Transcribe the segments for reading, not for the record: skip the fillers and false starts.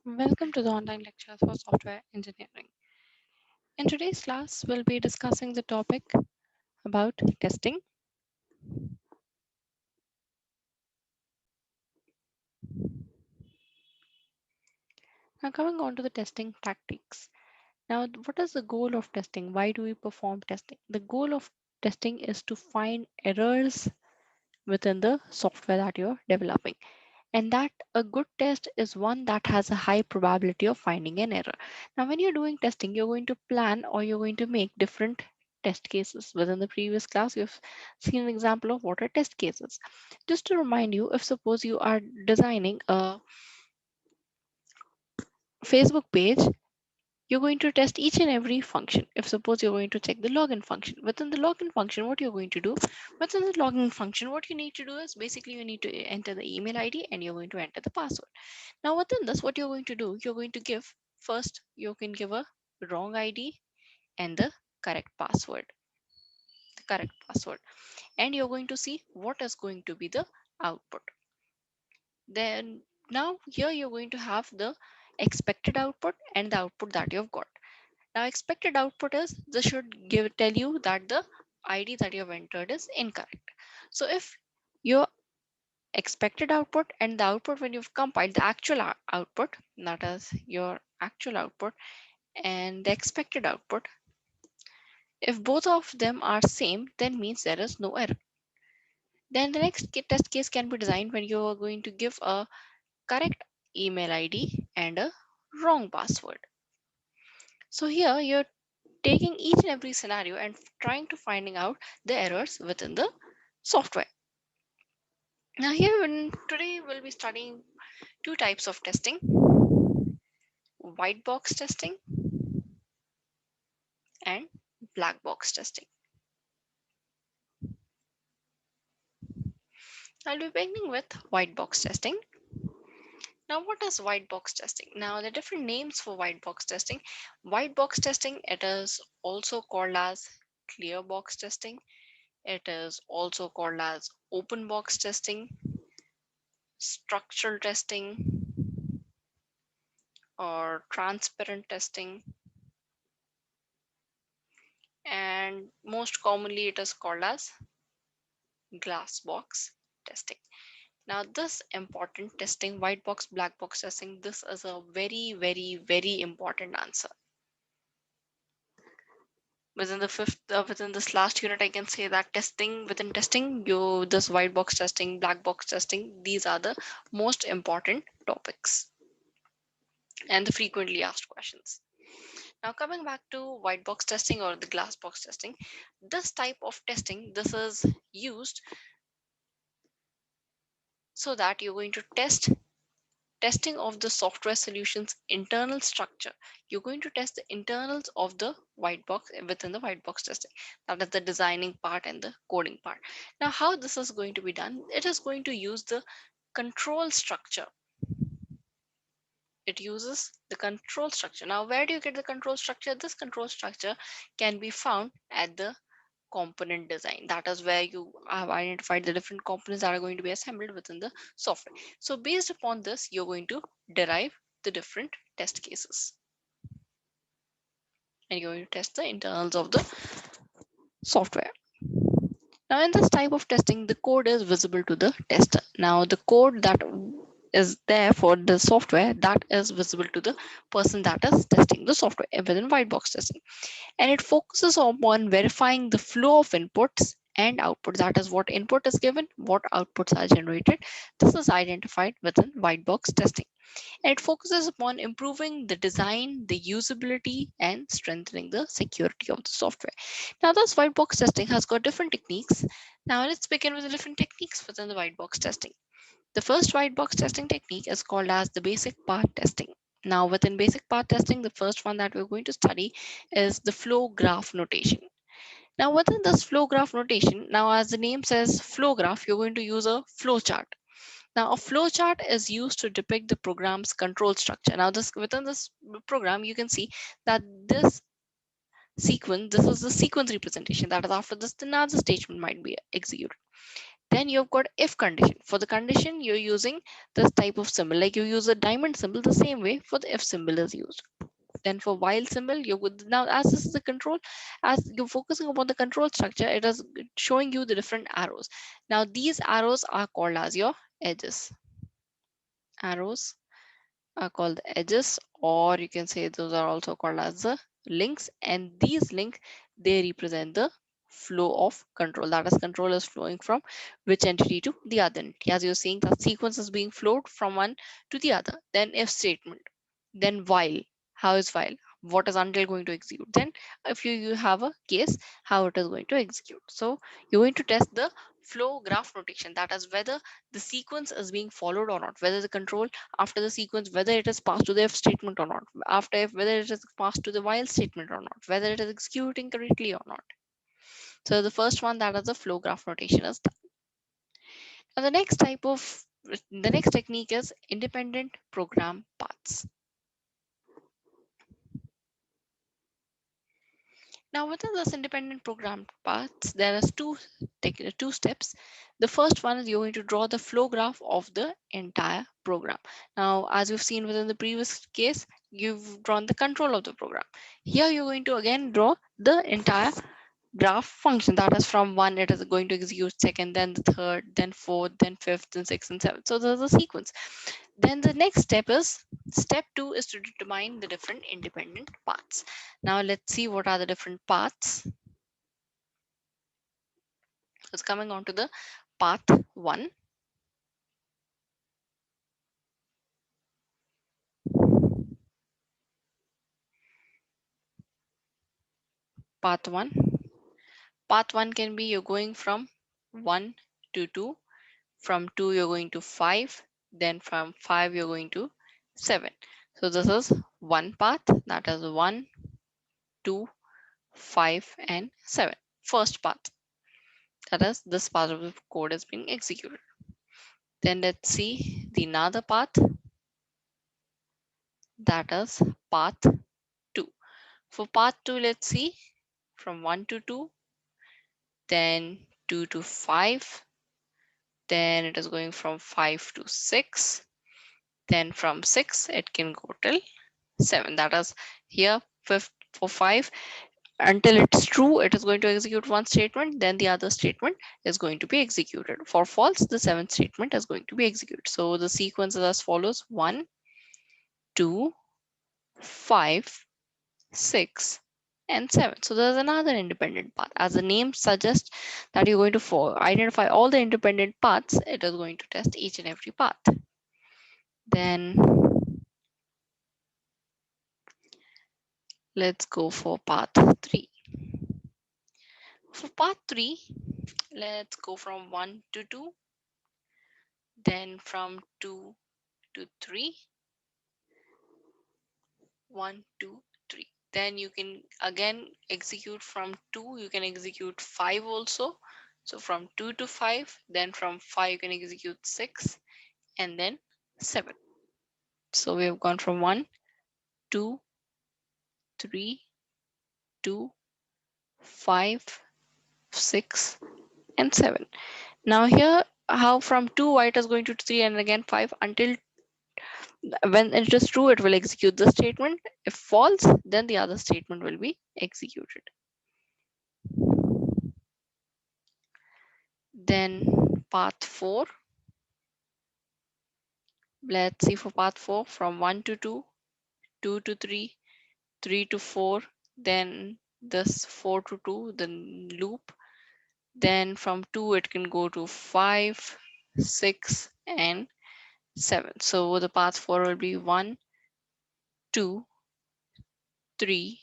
Welcome to the online lectures for software engineering. In today's class, we'll be discussing the topic about testing. Now, coming on to the testing tactics. Now, what is the goal of testing? Why do we perform testing? The goal of testing is to find errors within the software that you're developing, and that a good test is one that has a high probability of finding an error. Now, when you're doing testing, you're going to plan or you're going to make different test cases. Within the previous class, you've seen an example of what are test cases. Just to remind you, if suppose you are designing a Facebook page, you're going to test each and every function. If suppose you're going to check the login function, within the login function, what you're going to do, within the login function, what you need to do is basically you need to enter the email ID and you're going to enter the password. Now within this, what you're going to do, you're going to give first, you can give a wrong ID and the correct password, and you're going to see what is going to be the output. Then now here you're going to have the expected output and the output that you've got. Now expected output is this should tell you that the ID that you have entered is incorrect. So if your expected output and the output when you've compiled the actual output, that is your actual output and the expected output, if both of them are same, then means there is no error. Then the next test case can be designed when you are going to give a correct email ID and a wrong password. So here you're taking each and every scenario and trying to finding out the errors within the software. Now today we'll be studying two types of testing: white box testing and black box testing. I'll be beginning with white box testing. Now, what is white box testing? Now, the different names for white box testing. White box testing, it is also called as clear box testing. It is also called as open box testing, structural testing, or transparent testing. And most commonly, it is called as glass box testing. Now, this important testing, white box, black box testing, this is a very, very, very important answer. Within this last unit, I can say that within testing, this white box testing, black box testing, these are the most important topics and the frequently asked questions. Now, coming back to white box testing or the glass box testing, this type of testing, this is used so that you're going to testing of the software solution's internal structure. You're going to test the internals of the white box within the white box testing. That is the designing part and the coding part. Now, how this is going to be done? It is going to use the control structure. It uses the control structure. Now, where do you get the control structure? This control structure can be found at the component design. That is where you have identified the different components that are going to be assembled within the software. So based upon this, you're going to derive the different test cases and you're going to test the internals of the software. Now in this type of testing, the code is visible to the tester. Now the code that is there for the software, that is visible to the person that is testing the software within white box testing, and it focuses upon verifying the flow of inputs and outputs. That is, what input is given, what outputs are generated. This is identified within white box testing, and it focuses upon improving the design, the usability, and strengthening the security of the software. Now, this white box testing has got different techniques. Now, let's begin with the different techniques within the white box testing. The first white box testing technique is called as the basic path testing. Now, within basic path testing, the first one that we're going to study is the flow graph notation. Now, within this flow graph notation, now as the name says flow graph, you're going to use a flow chart. Now, a flow chart is used to depict the program's control structure. Now, within this program, you can see that this is the sequence representation. That is, after this, the another statement might be executed. Then you've got if condition. For the condition, you're using this type of symbol, like you use a diamond symbol the same way for the if symbol is used. Then for while symbol, you would now, as this is the control, as you're focusing upon the control structure, it is showing you the different arrows. Now these arrows are called as your edges. Arrows are called the edges, or you can say those are also called as the links, and these links, they represent the flow of control. That is, control is flowing from which entity to the other entity. As you're seeing, that sequence is being flowed from one to the other. Then if statement, then while. How is while? What is until going to execute? Then if you have a case, how it is going to execute. So you're going to test the flow graph notation, that is whether the sequence is being followed or not, whether the control after the sequence, whether it is passed to the if statement or not, after if, whether it is passed to the while statement or not, whether it is executing correctly or not. So the first one, that is the flow graph notation, is done. Now the next technique is independent program paths. Now within this independent program paths, there is two steps. The first one is you're going to draw the flow graph of the entire program. Now, as we've seen within the previous case, you've drawn the control of the program. Here you're going to again draw the entire graph function, that is from one it is going to execute, second, then the third, then fourth, then fifth, then sixth and seventh. So there's a sequence. Then the next step is, step two is to determine the different independent paths. Now let's see what are the different paths. It's coming on to the path one. Path one. Path one can be you're going from 1 to 2. From 2 you're going to 5. Then from 5 you're going to 7. So this is one path, that is 1, 2, 5 and 7. First path, that is this part of the code is being executed. Then let's see the another path, that is path 2. For path 2, let's see from 1 to 2, then 2 to 5, then it is going from 5 to 6, then from 6 it can go till 7. That is, here fifth for 5, until it's true it is going to execute one statement, then the other statement is going to be executed. For false, the seventh statement is going to be executed. So the sequence is as follows: 1, 2, 5, 6 and 7. So there's another independent path. As the name suggests that you're going to identify all the independent paths, it is going to test each and every path. Then let's go for path 3. For path 3, let's go from 1 to 2, then from 2 to 3, 1, 2, 3. Then you can again execute from 2, you can execute 5 also. So from 2 to 5, then from 5 you can execute 6 and then 7. So we have gone from 1, 2, 3, 2, 5, 6 and 7. Now here, how from 2 why it is going to 3 and again 5, until when it is true it will execute the statement. If false, then the other statement will be executed. Then path 4, let's see for path 4, from 1 to 2, 2 to 3, 3 to 4, then this 4 to 2, then loop. Then from 2 it can go to 5, 6 and 7. So the path 4 will be 1, 2, 3,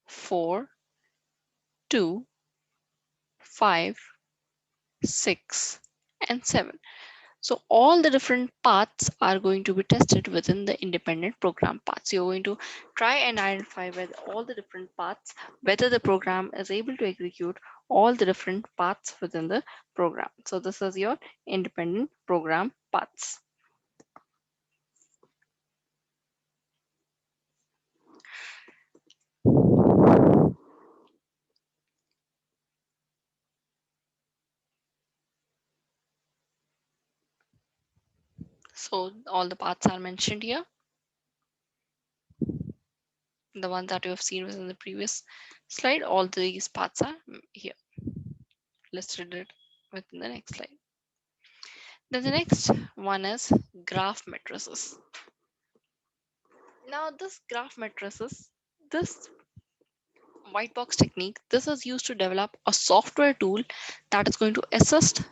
4, 2, 5, 6 and 7. So all the different paths are going to be tested within the independent program paths. You're going to try and identify whether all the different paths, whether the program is able to execute all the different paths within the program. So this is your independent program paths. So all the paths are mentioned here. The one that you have seen was in the previous slide. All these paths are here listed it within the next slide. Then the next one is graph matrices. Now this graph matrices, this white box technique, this is used to develop a software tool that is going to assist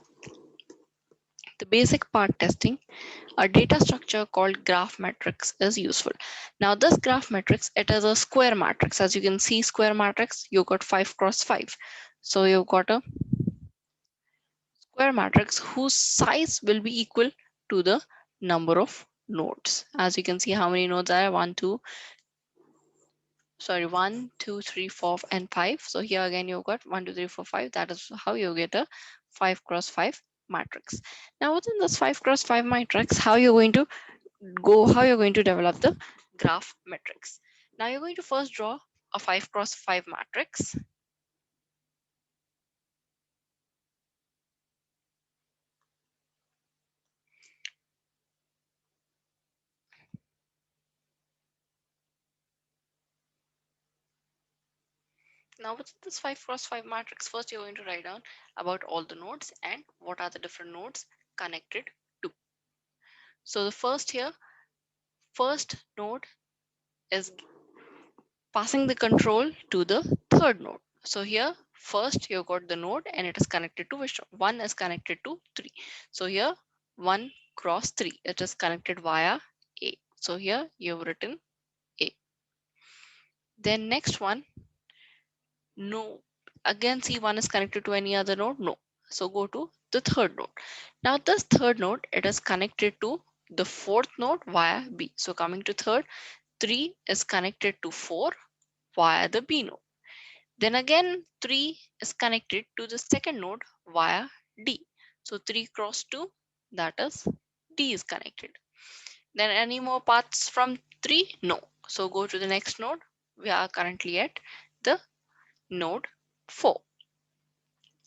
the basic part testing. A data structure called graph matrix is useful. Now this graph matrix, it is a square matrix. As you can see, square matrix, you got 5 cross 5. So you've got a square matrix whose size will be equal to the number of nodes. As you can see, how many nodes are 1, 2, 3, 4, and 5. So here again, you've got 1, 2, 3, 4, 5. That is how you get a 5 cross 5 matrix. Now within this 5 cross 5 matrix, how you're going to develop the graph matrix. Now you're going to first draw a 5 cross 5 matrix. Now with this 5 cross 5 matrix, first you're going to write down about all the nodes and what are the different nodes connected to. So the first node is passing the control to the third node. So here first you got the node and it is connected to which one is connected to 3. So here 1 cross 3, it is connected via A. So here you've written A. Then next one, no. Again, C1 is connected to any other node? No. So go to the third node. Now this third node, it is connected to the fourth node via B. So coming to third, 3 is connected to 4 via the B node. Then again, 3 is connected to the second node via D. So 3 cross 2, that is D is connected. Then any more paths from 3? No. So go to the next node. We are currently at the node 4.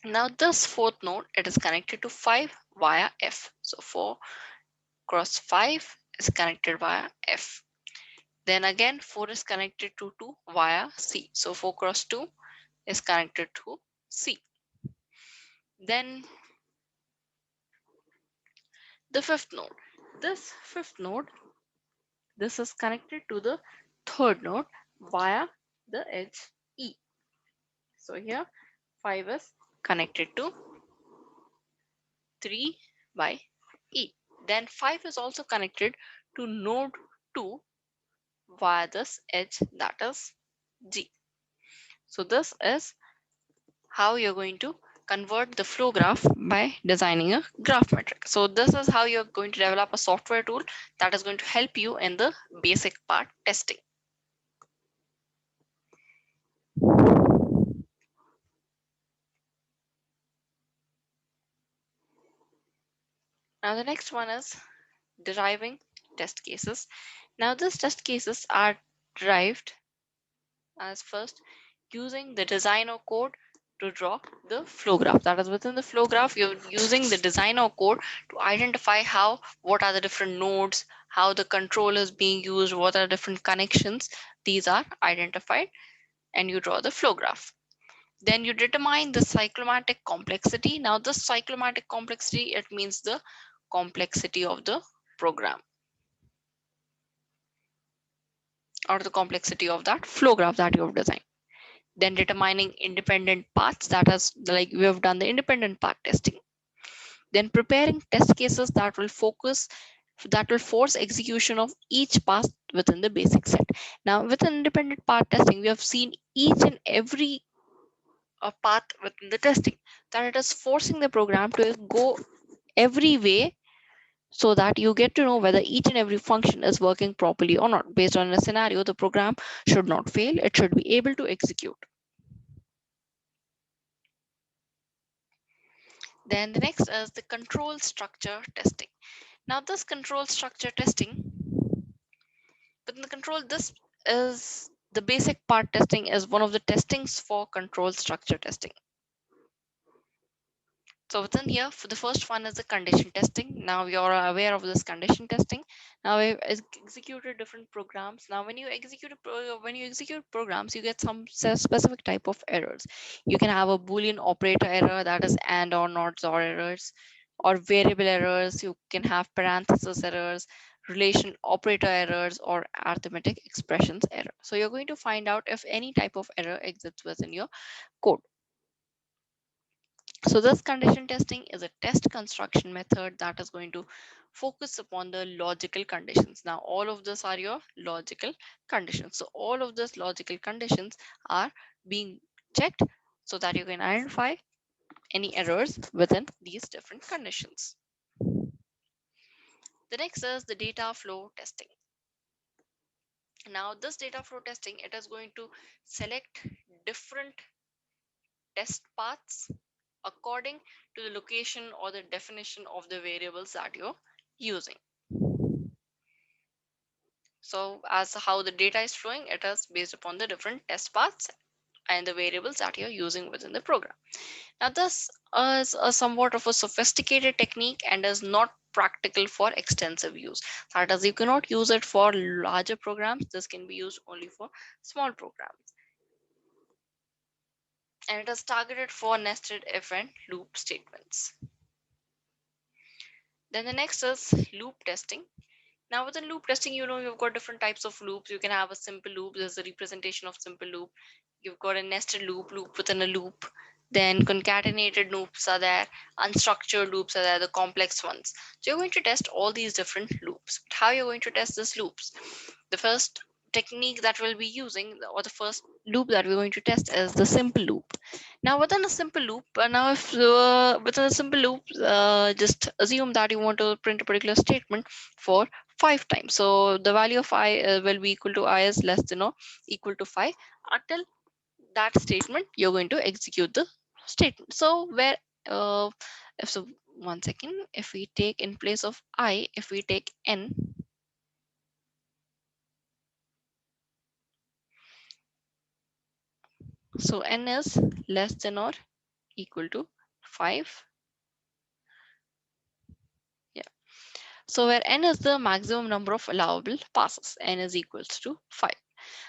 Now this fourth node, it is connected to 5 via F. So 4 cross 5 is connected via F. Then again 4 is connected to 2 via C. So 4 cross 2 is connected to C. Then the fifth node. This fifth node, this is connected to the third node via the edge E. So here 5 is connected to 3 by E. Then 5 is also connected to node 2 via this edge, that is G. So this is how you're going to convert the flow graph by designing a graph matrix. So this is how you're going to develop a software tool that is going to help you in the basic part testing. Now the next one is deriving test cases. Now these test cases are derived as first using the designer code to draw the flow graph. That is within the flow graph, you're using the designer code to identify what are the different nodes, how the control is being used, what are different connections. These are identified and you draw the flow graph. Then you determine the cyclomatic complexity. Now this cyclomatic complexity, it means the complexity of the program or the complexity of that flow graph that you have designed. Then determining independent paths, that is like we have done the independent path testing. Then preparing test cases that will force execution of each path within the basic set. Now with independent path testing, we have seen each and every path within the testing, that it is forcing the program to go every way so that you get to know whether each and every function is working properly or not. Based on a scenario, the program should not fail, it should be able to execute. Then the next is the control structure testing. Now this control structure testing, within the control, this is the basic part testing is one of the testings for control structure testing. So within here, for the first one is the condition testing. Now you're aware of this condition testing. Now we've executed different programs. Now when you execute when you execute programs, you get some specific type of errors. You can have a Boolean operator error, that is and or not or errors, or variable errors. You can have parenthesis errors, relation operator errors, or arithmetic expressions error. So you're going to find out if any type of error exists within your code. So this condition testing is a test construction method that is going to focus upon the logical conditions. Now all of this are your logical conditions. So all of these logical conditions are being checked so that you can identify any errors within these different conditions. The next is the data flow testing. Now this data flow testing, it is going to select different test paths according to the location or the definition of the variables that you're using. So as how the data is flowing, it is based upon the different test paths and the variables that you're using within the program. Now this is a somewhat of a sophisticated technique and is not practical for extensive use. That is, you cannot use it for larger programs. This can be used only for small programs. And it is targeted for nested if and loop statements. Then the next is loop testing. Now within loop testing, you've got different types of loops. You can have a simple loop. There's a representation of simple loop. You've got a nested loop, loop within a loop. Then concatenated loops are there. Unstructured loops are there, the complex ones. So you're going to test all these different loops. But how you're going to test these loops? The first technique that we'll be using, or the first loop that we're going to test, is the simple loop. Now within a simple loop, now if within a simple loop, just assume that you want to print a particular statement for 5 times. So the value of I will be equal to I is less than or equal to 5. Until that statement, you're going to execute the statement. So where if so, one second, if we take in place of I, if we take n, so n is less than or equal to 5. Yeah. So where n is the maximum number of allowable passes, n is equals to 5.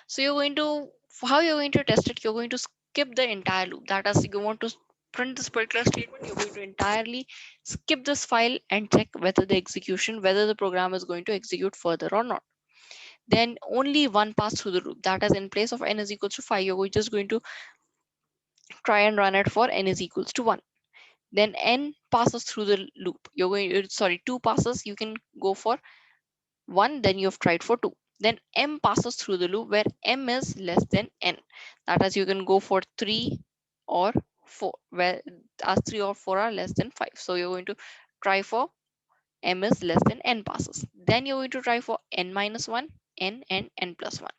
So you're going to, how you're going to test it, you're going to skip the entire loop. That is, you want to print this particular statement, you're going to entirely skip this file and check whether the execution, whether the program is going to execute further or not. Then only one pass through the loop. That is, in place of n is equals to 5, you're just going to try and run it for n is equals to 1. Then n passes through the loop. You're going, sorry, 2 passes, you can go for 1, then you've tried for 2. Then m passes through the loop where m is less than n. That is, you can go for 3 or 4, where as 3 or 4 are less than 5. So you're going to try for m is less than n passes. Then you're going to try for n minus 1, n and n plus 1.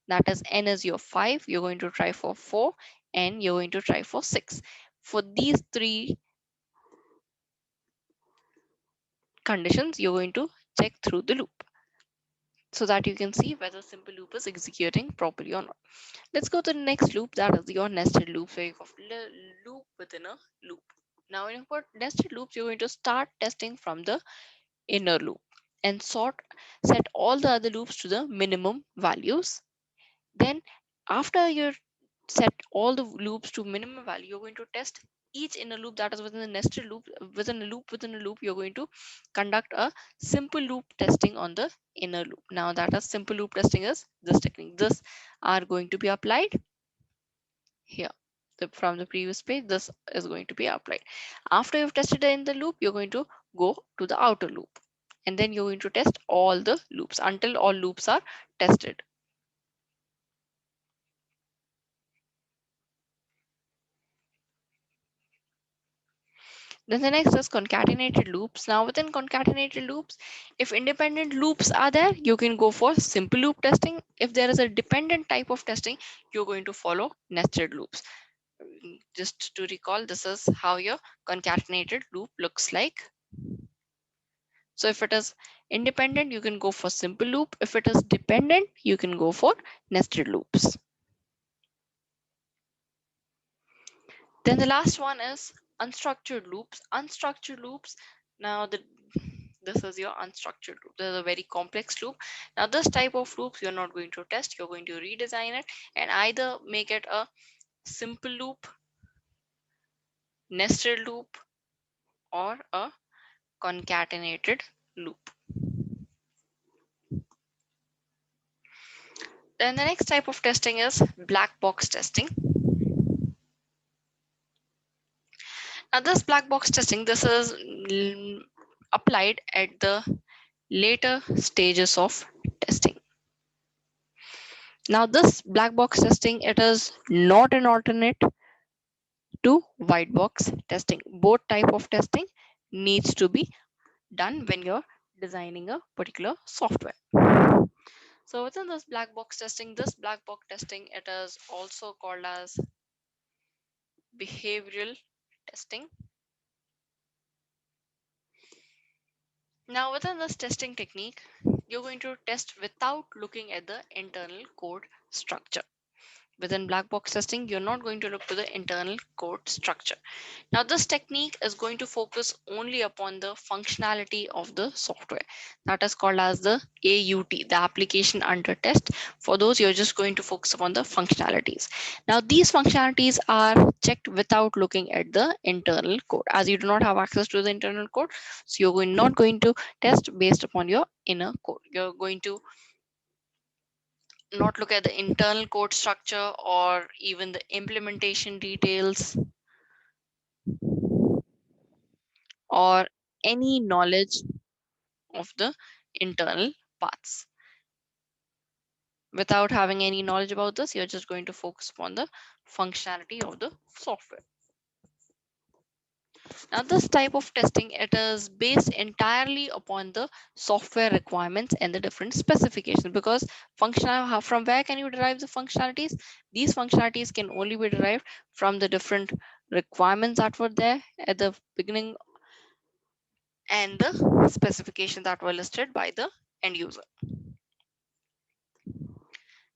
That is, n is your 5, you're going to try for 4, and you're going to try for 6. For these 3 conditions, you're going to check through the loop so that you can see whether simple loop is executing properly or not. Let's go to the next loop, that is your nested loop. So you have loop within a loop. Now when you've got nested loops, you're going to start testing from the inner loop and set all the other loops to the minimum values. Then after you set all the loops to minimum value, you're going to test each inner loop that is within the nested loop. Within a loop, you're going to conduct a simple loop testing on the inner loop. Now that is simple loop testing is this technique. This are going to be applied here. From the previous page, this is going to be applied. After you've tested in the loop, you're going to go to the outer loop. And then you're going to test all the loops until all loops are tested. Then the next is concatenated loops. Now within concatenated loops, if independent loops are there, you can go for simple loop testing. If there is a dependent type of testing, you're going to follow nested loops. Just to recall, this is how your concatenated loop looks like. So if it is independent, you can go for simple loop. If it is dependent, you can go for nested loops. Then the last one is Unstructured loops. Unstructured loops. Now this is your unstructured loop. This is a very complex loop. Now this type of loops you're not going to test. You're going to redesign it and either make it a simple loop, nested loop, or a concatenated loop. Then the next type of testing is black box testing. Now this black box testing, this is applied at the later stages of testing. Now this black box testing, it is not an alternate to white box testing. Both type of testing needs to be done when you're designing a particular software. So within this black box testing, it is also called as behavioral testing. Now within this testing technique, you're going to test without looking at the internal code structure. Within black box testing, you're not going to look to the internal code structure. Now, this technique is going to focus only upon the functionality of the software. That is called as the AUT, the application under test. For those, you're just going to focus upon the functionalities. Now, these functionalities are checked without looking at the internal code, as you do not have access to the internal code. So you're not going to test based upon your inner code. You're going to not look at the internal code structure or even the implementation details or any knowledge of the internal paths. Without having any knowledge about this, you're just going to focus upon the functionality of the software. Now, this type of testing, it is based entirely upon the software requirements and the different specifications, because functional, from where can you derive the functionalities? These functionalities can only be derived from the different requirements that were there at the beginning and the specifications that were listed by the end user.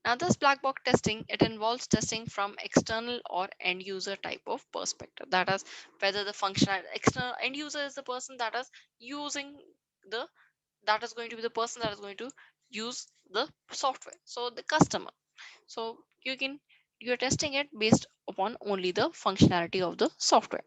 Now, this black box testing, it involves testing from external or end user type of perspective. That is, whether the functional external end user is the person that is using the that is going to be the person that is going to use the software. So the customer. So you're testing it based upon only the functionality of the software.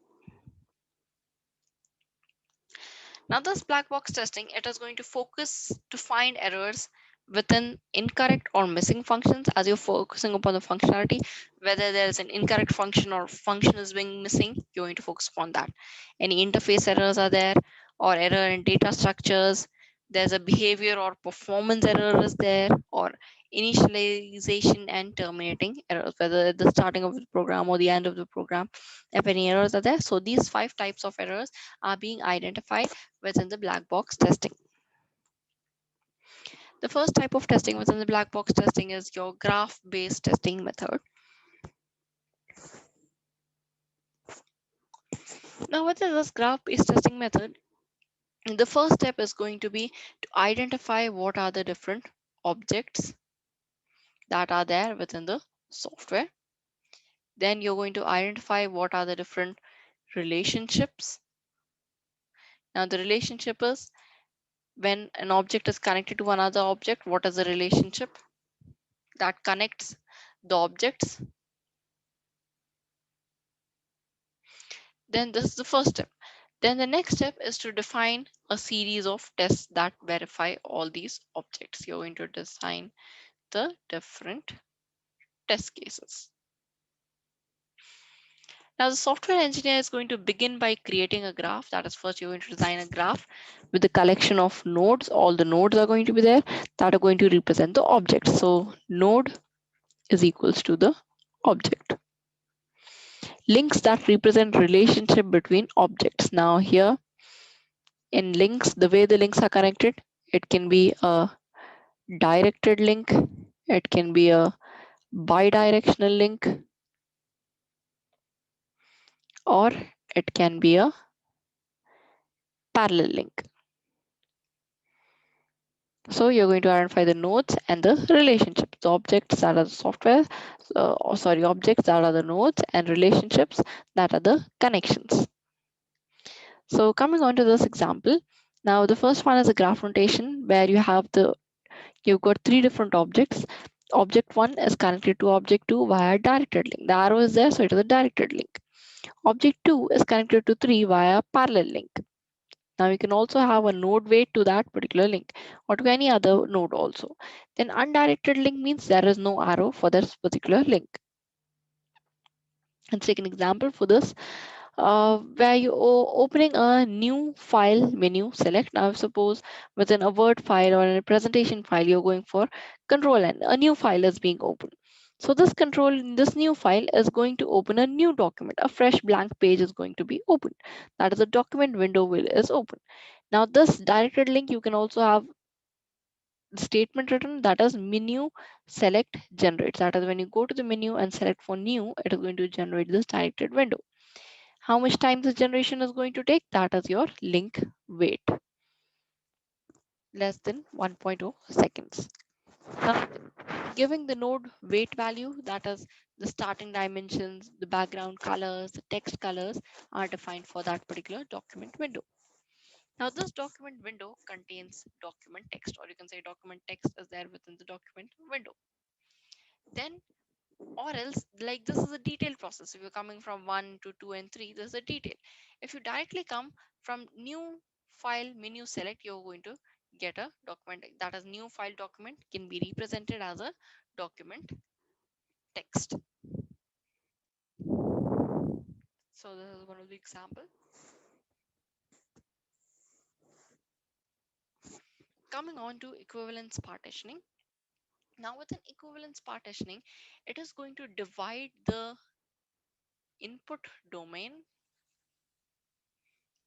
Now, this black box testing, it is going to focus to find errors within incorrect or missing functions. As you're focusing upon the functionality, whether there is an incorrect function or function is being missing, you're going to focus upon that. Any interface errors are there, or error in data structures, there's a behavior or performance error is there, or initialization and terminating errors, whether at the starting of the program or the end of the program, if any errors are there. So these 5 types of errors are being identified within the black box testing. The first type of testing within the black box testing is your graph-based testing method. Now, within this graph-based testing method, the first step is going to be to identify what are the different objects that are there within the software. Then you're going to identify what are the different relationships. Now, the relationship is when an object is connected to another object, what is the relationship that connects the objects? Then this is the first step. Then the next step is to define a series of tests that verify all these objects. You're going to design the different test cases. Now the software engineer is going to begin by creating a graph. That is, first you're going to design a graph with a collection of nodes. All the nodes are going to be there that are going to represent the object. So node is equals to the object. Links that represent relationship between objects. Now here in links, the way the links are connected, it can be a directed link, it can be a bidirectional link, or it can be a parallel link. So you're going to identify the nodes and the relationships, the objects that are the software, objects that are the nodes, and relationships that are the connections. So coming on to this example, now the first one is a graph notation where you've got three different objects. Object one is connected to object two via directed link. The arrow is there, so it is a directed link. Object two is connected to three via parallel link. Now you can also have a node weight to that particular link or to any other node also. Then undirected link means there is no arrow for this particular link. Let's take an example for this where you opening a new file menu. Select. Now suppose within a Word file or in a presentation file you're going for control and a new file is being opened. So this new file is going to open a new document. A fresh blank page is going to be opened. That is a document window is open. Now this directed link you can also have statement written, that is menu select generates. That is when you go to the menu and select for new, it is going to generate this directed window. How much time this generation is going to take? That is your link weight, less than 1.0 seconds. Now, giving the node weight value, that is the starting dimensions, the background colors, the text colors are defined for that particular document window. Now, this document window contains document text, or you can say document text is there within the document window. Then, or else, like this is a detailed process. If you're coming from 1 to 2 and 3, this is a detail. If you directly come from new file menu select, you're going to get a document. That is new file document can be represented as a document text. So this is one of the example. Coming on to equivalence partitioning. Now with an equivalence partitioning, it is going to divide the input domain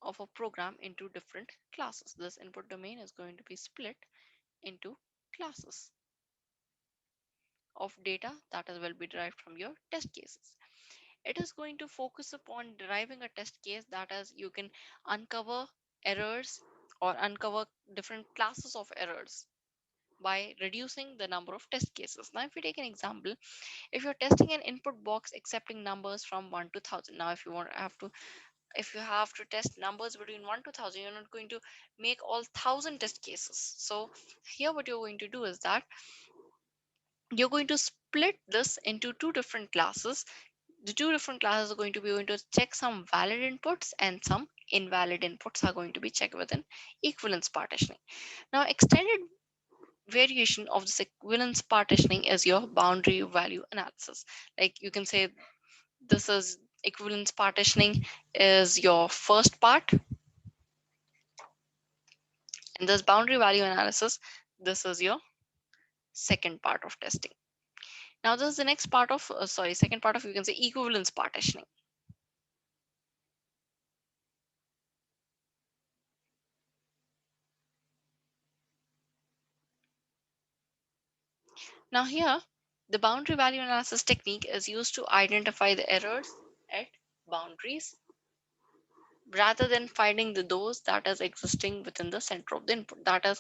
of a program into different classes. This input domain is going to be split into classes of data that will be derived from your test cases. It is going to focus upon deriving a test case, that is you can uncover errors or uncover different classes of errors by reducing the number of test cases. Now if we take an example, if you're testing an input box accepting numbers from 1 to 1000, now if you have to test numbers between 1 to 1000, you're not going to make all 1000 test cases. So here what you're going to do is that you're going to split this into two different classes. The two different classes are going to check some valid inputs and some invalid inputs are going to be checked within equivalence partitioning. Now extended variation of this equivalence partitioning is your boundary value analysis. Like you can say this is equivalence partitioning is your first part, and this boundary value analysis, this is your second part of testing. Now this is the next part of second part of, you can say, equivalence partitioning. Now here, the boundary value analysis technique is used to identify the errors at boundaries rather than finding those that is existing within the center of the input. That is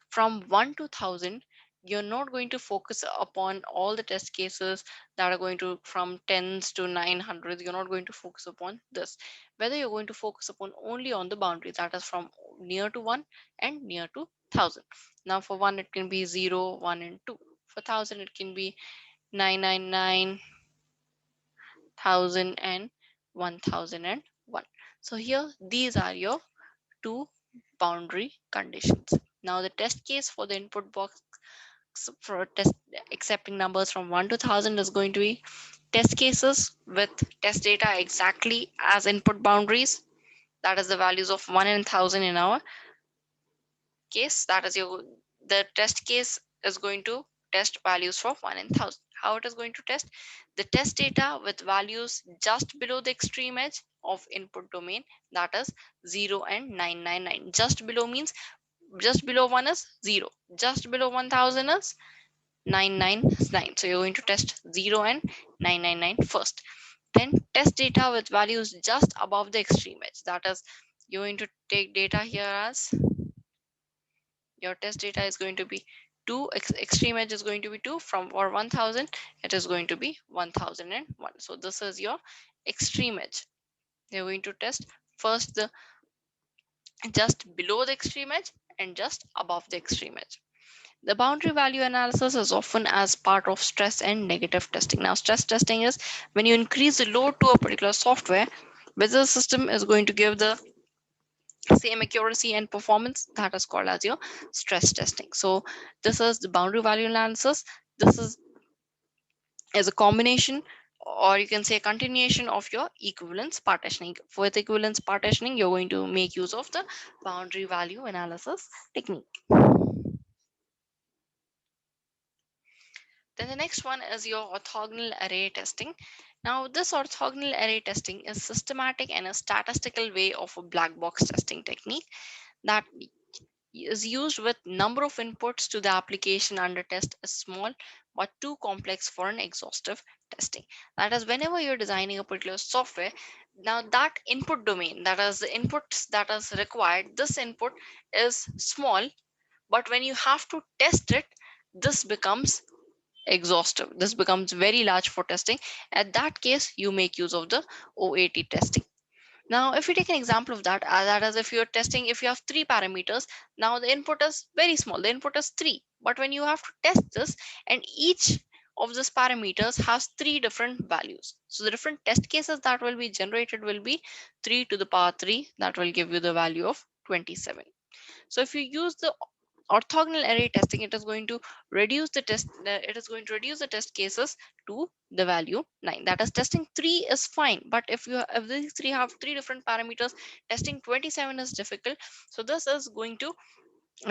from 1 to 1000, you're not going to focus upon all the test cases that are going to from tens to 900. You're not going to focus upon this. Whether you're going to focus upon only on the boundary that is from near to 1 and near to 1000. Now for 1 it can be 0, 1 and 2. For 1000 it can be 999, 1000 and 1001. So here these are your two boundary conditions. Now the test case for the input box for test accepting numbers from 1 to 1000 is going to be test cases with test data exactly as input boundaries. That is the values of 1 and 1000 in our case. That is your the test case is going to test values for 1 and 1000. How it is going to test? The test data with values just below the extreme edge of input domain, that is 0 and 999. Just below means just below 1 is 0, just below 1000 is 999. So you're going to test 0 and 999 first. Then test data with values just above the extreme edge. That is, you're going to take data here as your test data is going to be 2, extreme edge is going to be 2, from or 1000 it is going to be 1001. So this is your extreme edge. They're going to test first the just below the extreme edge and just above the extreme edge. The boundary value analysis is often as part of stress and negative testing. Now, stress testing is when you increase the load to a particular software, whether the system is going to give the same accuracy and performance. That is called as your stress testing. So this is the boundary value analysis. This is a combination, or you can say a continuation of your equivalence partitioning. With equivalence partitioning, you're going to make use of the boundary value analysis technique. Then the next one is your orthogonal array testing. Now, this orthogonal array testing is systematic and a statistical way of a black box testing technique that is used with number of inputs to the application under test is small but too complex for an exhaustive testing. That is, whenever you're designing a particular software, now that input domain, that is the inputs that is required, this input is small, but when you have to test it, this becomes exhaustive. This becomes very large for testing. At that case, you make use of the OAT testing. Now, if we take an example of that, that is, if you're testing, if you have three parameters, now the input is very small. The input is three, but when you have to test this, and each of these parameters has three different values. So the different test cases that will be generated will be 3 to the power 3. That will give you the value of 27. So if you use the orthogonal array testing, it is going to reduce the test cases to the value 9. That is, testing 3 is fine, but if these three have three different parameters, testing 27 is difficult. So this is going to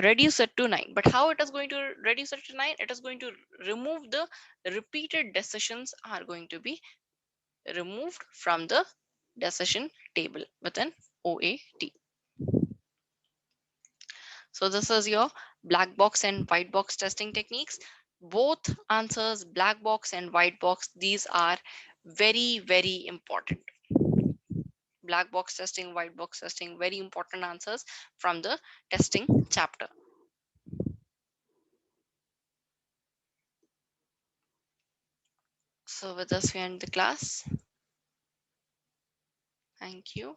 reduce it to 9. But how it is going to reduce it to 9? It is going to remove the repeated decisions are going to be removed from the decision table within OAT. So this is your black box and white box testing techniques. Both answers, black box and white box, these are very, very important. Black box testing, white box testing, very important answers from the testing chapter. So with this, we end the class. Thank you.